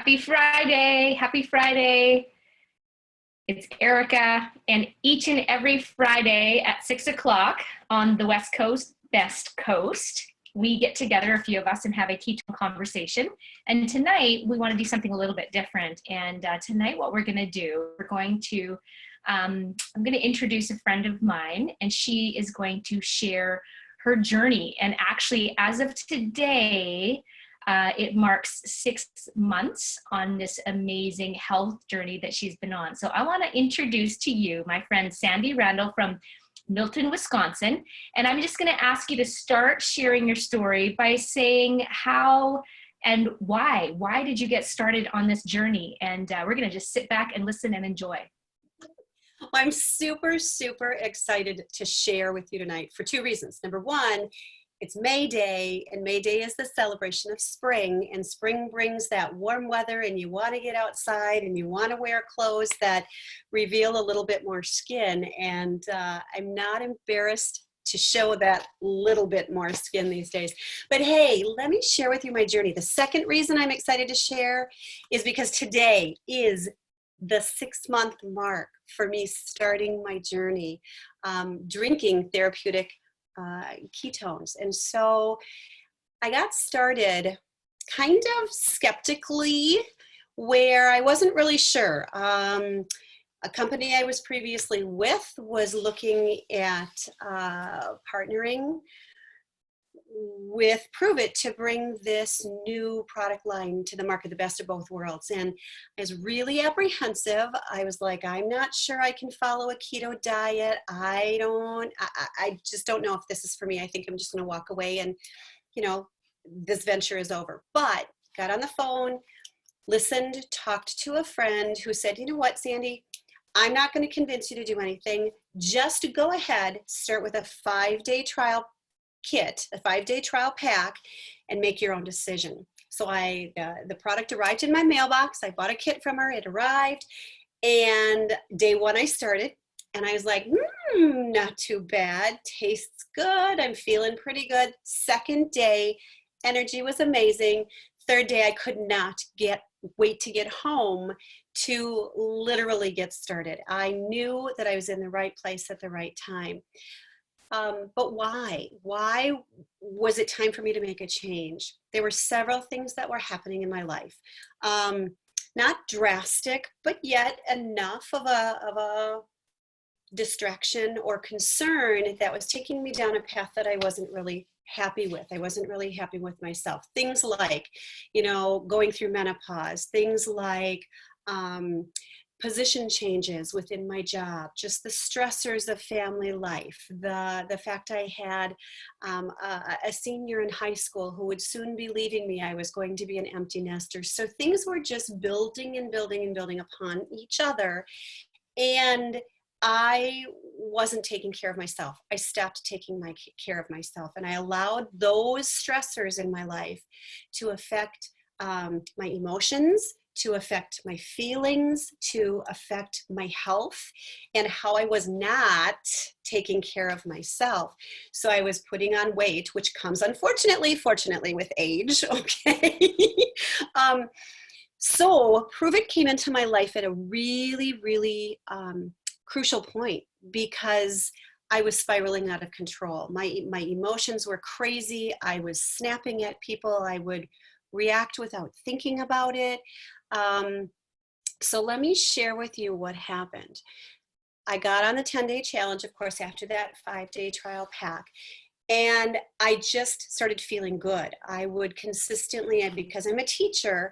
Happy Friday. Happy Friday. It's Erica, and each and every Friday at 6 o'clock on the West Coast, Best Coast, we get together, a few of us, and have a ketone conversation. And tonight, we want to do something a little bit different. And tonight, what we're going to do, I'm going to introduce a friend of mine, and she is going to share her journey. And actually, as of today, it marks 6 months on this amazing health journey that she's been on. So I want to introduce to you my friend Sandy Randall from Milton, Wisconsin. And I'm just going to ask you to start sharing your story by saying how and why. Why did you get started on this journey? And we're going to just sit back and listen and enjoy. Well, I'm super, super excited to share with you tonight for 2 reasons. Number one, it's May Day, and May Day is the celebration of spring, and spring brings that warm weather, and you want to get outside and you want to wear clothes that reveal a little bit more skin, and I'm not embarrassed to show that little bit more skin these days. But hey, let me share with you my journey. The second reason I'm excited to share is because today is the 6-month mark for me starting my journey drinking therapeutic ketones. And so I got started kind of skeptically, where I wasn't really sure. A company I was previously with was looking at partnering with Prüver to bring this new product line to the market, the best of both worlds. And I was really apprehensive. I was like, I'm not sure I can follow a keto diet. I just don't know if this is for me. I think I'm just going to walk away and, this venture is over. But got on the phone, listened, talked to a friend who said, you know what, Sandy, I'm not going to convince you to do anything. Just go ahead, start with a 5-day trial kit, a 5-day trial pack, and make your own decision. So the product arrived in my mailbox. I bought a kit from her. It arrived, and day 1 I started, and I was like, not too bad. Tastes good. I'm feeling pretty good. Second day, energy was amazing. Third day, I could not wait to get home to literally get started. I knew that I was in the right place at the right time. But why? Why was it time for me to make a change? There were several things that were happening in my life. Not drastic, but yet enough of a distraction or concern that was taking me down a path that I wasn't really happy with. I wasn't really happy with myself. Things like, going through menopause, things like, position changes within my job, just the stressors of family life, the fact I had a senior in high school who would soon be leaving me. I was going to be an empty nester. So things were just building and building and building upon each other. And I wasn't taking care of myself. I stopped taking care of myself, and I allowed those stressors in my life to affect my emotions, to affect my feelings, to affect my health, and how I was not taking care of myself. So I was putting on weight, which comes fortunately with age, okay? So Prüver came into my life at a really, really crucial point, because I was spiraling out of control. My emotions were crazy. I was snapping at people. I would react without thinking about it. So let me share with you what happened. I got on the 10-day challenge, of course, after that 5-day trial pack, and I just started feeling good. I would consistently, and because I'm a teacher,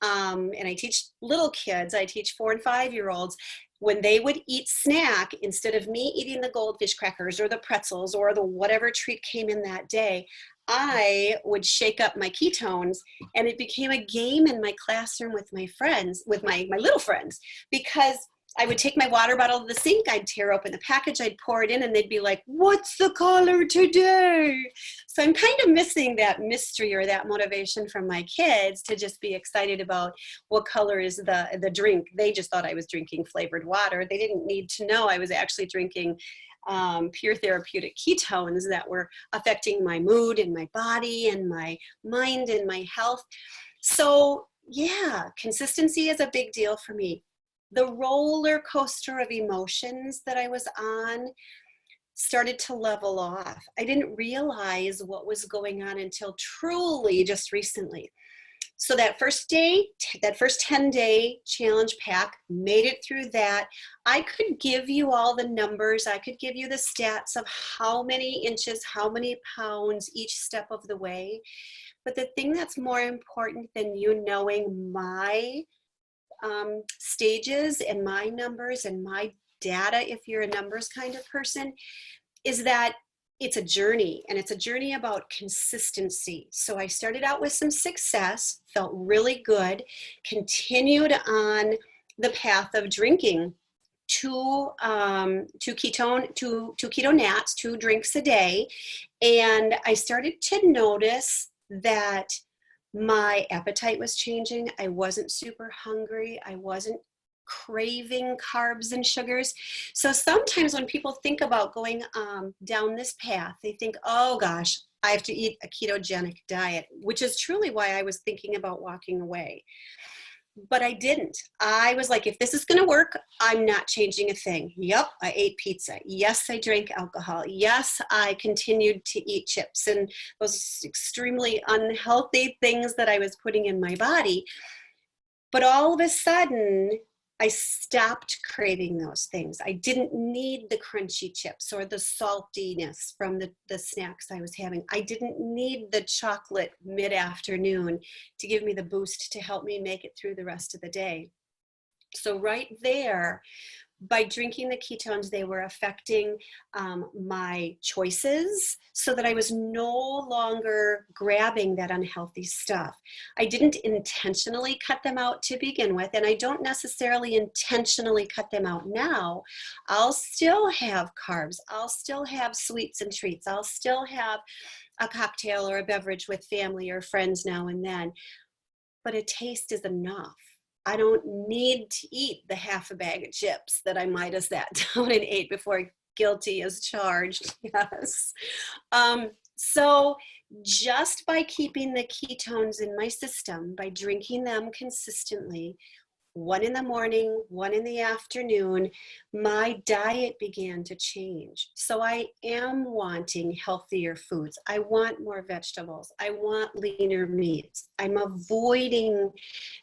and I teach little kids, I teach 4- and 5-year-olds, when they would eat snack, instead of me eating the goldfish crackers or the pretzels or the whatever treat came in that day, I would shake up my ketones, and it became a game in my classroom with my friends, with my little friends, because I would take my water bottle to the sink, I'd tear open the package, I'd pour it in, and they'd be like, what's the color today? So I'm kind of missing that mystery or that motivation from my kids to just be excited about what color is the drink. They just thought I was drinking flavored water. They didn't need to know I was actually drinking pure therapeutic ketones that were affecting my mood and my body and my mind and my health. So yeah, consistency is a big deal for me. The roller coaster of emotions that I was on started to level off. I didn't realize what was going on until truly just recently. So that first day, that first 10-day challenge pack, made it through that. I could give you all the numbers. I could give you the stats of how many inches, how many pounds each step of the way. But the thing that's more important than you knowing my stages and my numbers and my data, if you're a numbers kind of person, is that it's a journey, and it's a journey about consistency. So I started out with some success, felt really good, continued on the path of drinking two keto nats, 2 drinks a day, and I started to notice that my appetite was changing. I wasn't super hungry. I wasn't craving carbs and sugars. So sometimes when people think about going down this path, they think, oh gosh, I have to eat a ketogenic diet, which is truly why I was thinking about walking away. But I didn't. I was like, if this is going to work, I'm not changing a thing. Yep, I ate pizza. Yes, I drank alcohol. Yes, I continued to eat chips and those extremely unhealthy things that I was putting in my body. But all of a sudden, I stopped craving those things. I didn't need the crunchy chips or the saltiness from the snacks I was having. I didn't need the chocolate mid-afternoon to give me the boost to help me make it through the rest of the day. So right there, by drinking the ketones, they were affecting my choices so that I was no longer grabbing that unhealthy stuff. I didn't intentionally cut them out to begin with, and I don't necessarily intentionally cut them out now. I'll still have carbs. I'll still have sweets and treats. I'll still have a cocktail or a beverage with family or friends now and then, but a taste is enough. I don't need to eat the half a bag of chips that I might have sat down and ate before guilty as charged. Yes. So just by keeping the ketones in my system, by drinking them consistently, 1 in the morning, 1 in the afternoon, my diet began to change. So I am wanting healthier foods. I want more vegetables. I want leaner meats. I'm avoiding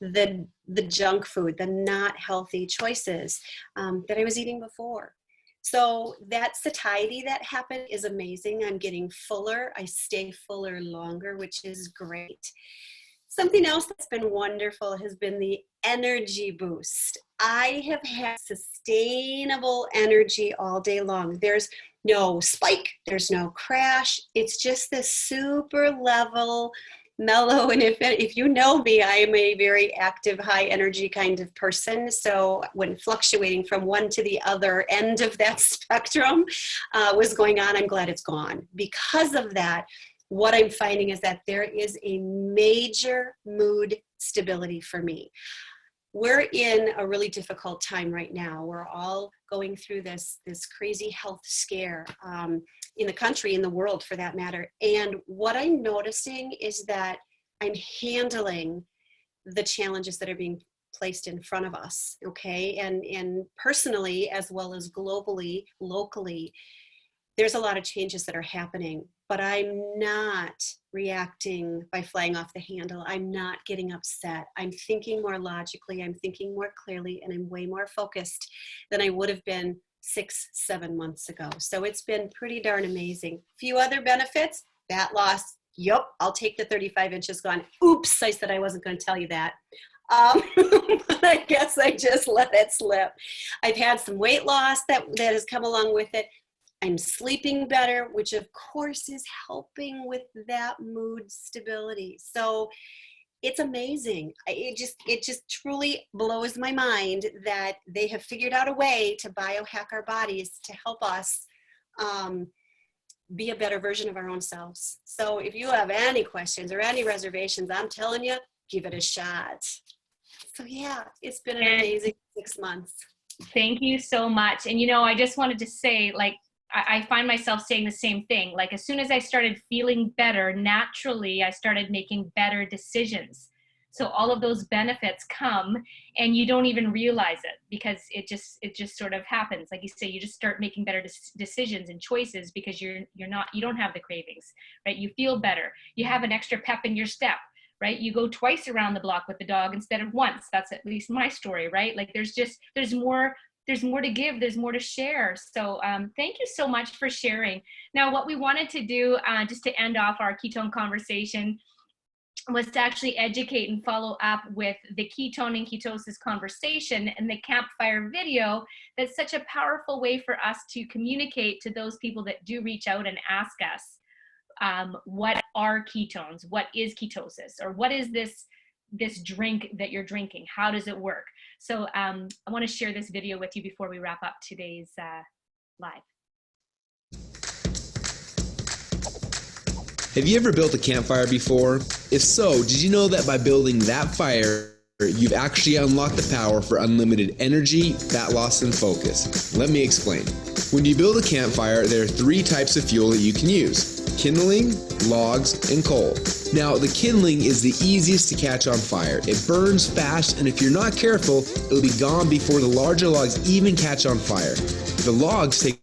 the junk food, the not healthy choices that I was eating before. So that satiety that happened is amazing. I'm getting fuller. I stay fuller longer, which is great. Something else that's been wonderful has been the energy boost. I have had sustainable energy all day long. There's no spike, there's no crash. It's just this super level, mellow. And if you know me, I am a very active, high energy kind of person. So when fluctuating from one to the other end of that spectrum was going on, I'm glad it's gone. Because of that, what I'm finding is that there is a major mood stability for me. We're in a really difficult time right now. We're all going through this crazy health scare in the country, in the world for that matter. And what I'm noticing is that I'm handling the challenges that are being placed in front of us, okay? And personally, as well as globally, locally, there's a lot of changes that are happening, but I'm not reacting by flying off the handle. I'm not getting upset. I'm thinking more logically. I'm thinking more clearly, and I'm way more focused than I would have been 6-7 months ago. So it's been pretty darn amazing. Few other benefits, fat loss. Yup, I'll take the 35 inches gone. Oops, I said I wasn't going to tell you that. But I guess I just let it slip. I've had some weight loss that has come along with it. I'm sleeping better, which of course is helping with that mood stability. So it's amazing. It just truly blows my mind that they have figured out a way to biohack our bodies to help us be a better version of our own selves. So if you have any questions or any reservations, I'm telling you, give it a shot. So yeah, it's been an amazing 6 months. Thank you so much. And I just wanted to say, like, I find myself saying the same thing. Like, as soon as I started feeling better, naturally, I started making better decisions. So all of those benefits come and you don't even realize it, because it just sort of happens. Like you say, you just start making better decisions and choices because you don't have the cravings, right? You feel better. You have an extra pep in your step, right? You go twice around the block with the dog instead of once. That's at least my story, right? Like there's more to give, there's more to share. So thank you so much for sharing. Now, what we wanted to do, just to end off our ketone conversation, was to actually educate and follow up with the ketone and ketosis conversation and the campfire video. That's such a powerful way for us to communicate to those people that do reach out and ask us, what are ketones? What is ketosis? Or what is this drink that you're drinking? How does it work? So I want to share this video with you before we wrap up today's live. Have you ever built a campfire before? If so, did you know that by building that fire, you've actually unlocked the power for unlimited energy, fat loss, and focus? Let me explain. When you build a campfire, there are 3 types of fuel that you can use: kindling, logs, and coal. Now, the kindling is the easiest to catch on fire. It burns fast, and if you're not careful, it'll be gone before the larger logs even catch on fire. The logs take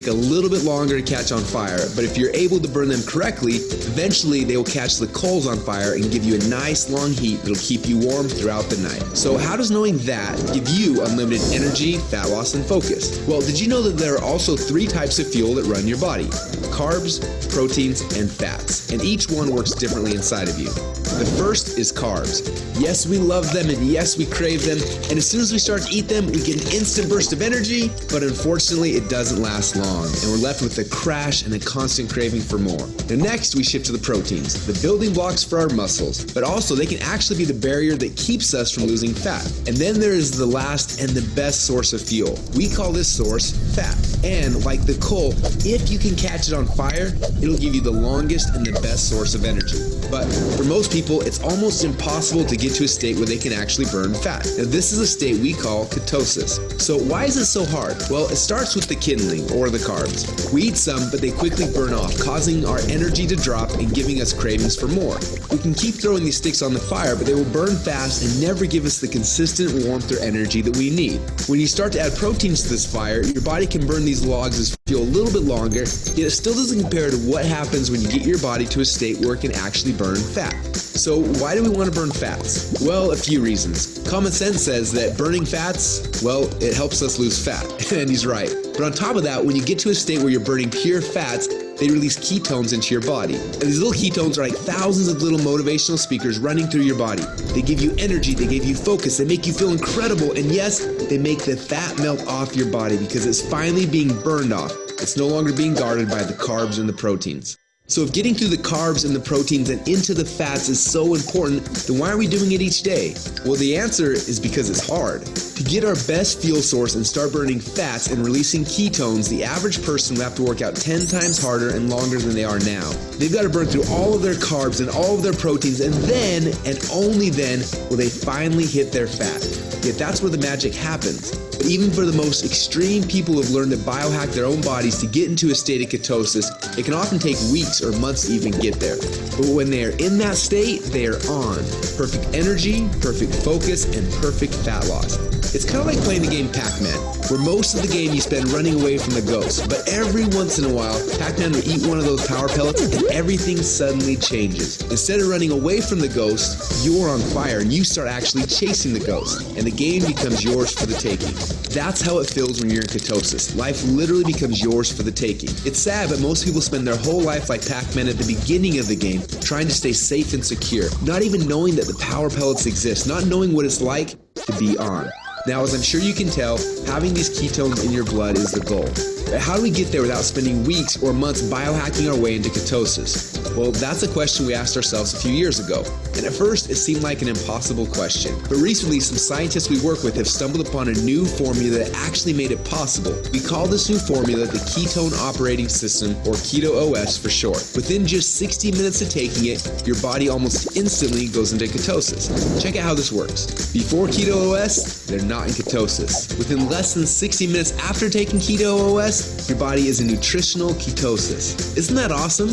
a little bit longer to catch on fire, but if you're able to burn them correctly, eventually they will catch the coals on fire and give you a nice long heat that'll keep you warm throughout the night. So how does knowing that give you unlimited energy, fat loss, and focus? Well, did you know that there are also 3 types of fuel that run your body? Carbs, proteins, and fats. And each one works differently inside of you. The first is carbs. Yes, we love them, and yes, we crave them, and as soon as we start to eat them, we get an instant burst of energy, but unfortunately it doesn't last long, and we're left with a crash and a constant craving for more. Now next, we shift to the proteins, the building blocks for our muscles, but also they can actually be the barrier that keeps us from losing fat. And then there is the last and the best source of fuel. We call this source fat. And like the coal, if you can catch it on fire, it'll give you the longest and the best source of energy. But for most people, it's almost impossible to get to a state where they can actually burn fat. Now this is a state we call ketosis. So why is it so hard? Well, it starts with the kindling, or the carbs. We eat some, but they quickly burn off, causing our energy to drop and giving us cravings for more. We can keep throwing these sticks on the fire, but they will burn fast and never give us the consistent warmth or energy that we need. When you start to add proteins to this fire, your body can burn these logs as fuel a little bit longer, yet it still doesn't compare to what happens when you get your body to a state where it can actually burn fat. So why do we want to burn fats? Well, a few reasons. Common sense says that burning fats, well, it helps us lose fat, and he's right. But on top of that, when you get to a state where you're burning pure fats, they release ketones into your body. And these little ketones are like thousands of little motivational speakers running through your body. They give you energy, they give you focus, they make you feel incredible, and yes, they make the fat melt off your body because it's finally being burned off. It's no longer being guarded by the carbs and the proteins. So if getting through the carbs and the proteins and into the fats is so important, then why are we doing it each day? Well, the answer is because it's hard. To get our best fuel source and start burning fats and releasing ketones, the average person will have to work out 10 times harder and longer than they are now. They've got to burn through all of their carbs and all of their proteins, and then, and only then, will they finally hit their fat. Yet that's where the magic happens. But even for the most extreme people who have learned to biohack their own bodies to get into a state of ketosis, it can often take weeks or months to even get there. But when they are in that state, they are on. Perfect energy, perfect focus, and perfect fat loss. It's kind of like playing the game Pac-Man, where most of the game you spend running away from the ghost. But every once in a while, Pac-Man will eat one of those power pellets and everything suddenly changes. Instead of running away from the ghost, you're on fire and you start actually chasing the ghost. And the game becomes yours for the taking. That's how it feels when you're in ketosis. Life literally becomes yours for the taking. It's sad, but most people spend their whole life like Pac-Man at the beginning of the game, trying to stay safe and secure, not even knowing that the power pellets exist, not knowing what it's like to be on. Now, as I'm sure you can tell, having these ketones in your blood is the goal. But how do we get there without spending weeks or months biohacking our way into ketosis? Well, that's a question we asked ourselves a few years ago. And at first, it seemed like an impossible question. But recently, some scientists we work with have stumbled upon a new formula that actually made it possible. We call this new formula the Ketone Operating System, or Keto OS for short. Within just 60 minutes of taking it, your body almost instantly goes into ketosis. Check out how this works. Before Keto OS, they're not in ketosis. Within less than 60 minutes after taking Keto OS, OS, your body is in nutritional ketosis. Isn't that awesome?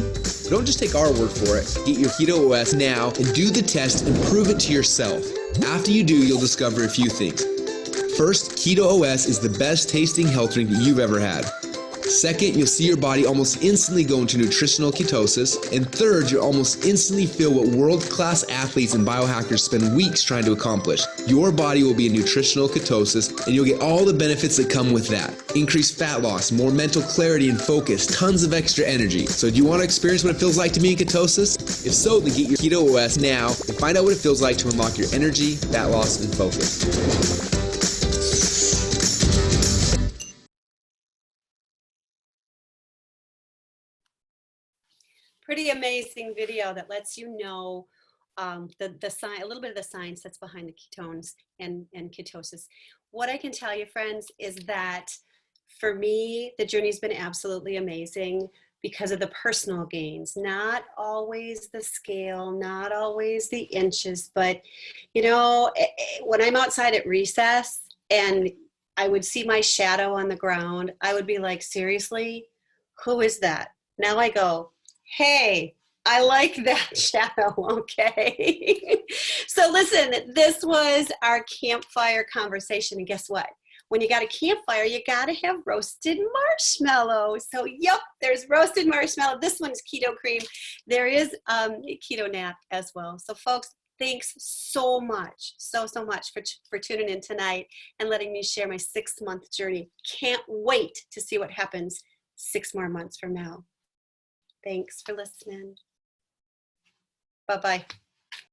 Don't just take our word for it. Get your Keto OS now and do the test and prove it to yourself. After you do, you'll discover a few things. First, Keto OS is the best tasting health drink that you've ever had. Second, you'll see your body almost instantly go into nutritional ketosis. And third, you'll almost instantly feel what world-class athletes and biohackers spend weeks trying to accomplish. Your body will be in nutritional ketosis, and you'll get all the benefits that come with that. Increased fat loss, more mental clarity and focus, tons of extra energy. So do you want to experience what it feels like to be in ketosis? If so, then get your Keto OS now and find out what it feels like to unlock your energy, fat loss, and focus. Pretty amazing video that lets you know a little bit of the science that's behind the ketones and ketosis. What I can tell you, friends, is that for me, the journey's been absolutely amazing because of the personal gains, not always the scale, not always the inches, but you know, when I'm outside at recess and I would see my shadow on the ground, I would be like, seriously, who is that? Now I go, hey, I like that shadow, okay? So listen, this was our campfire conversation, and guess what? When you got a campfire, you gotta have roasted marshmallow. So yep, there's roasted marshmallow. This one's keto cream. There is keto nap as well. So folks, thanks so much, so much for tuning in tonight and letting me share my 6-month journey. Can't wait to see what happens 6 more months from now. Thanks for listening. Bye-bye.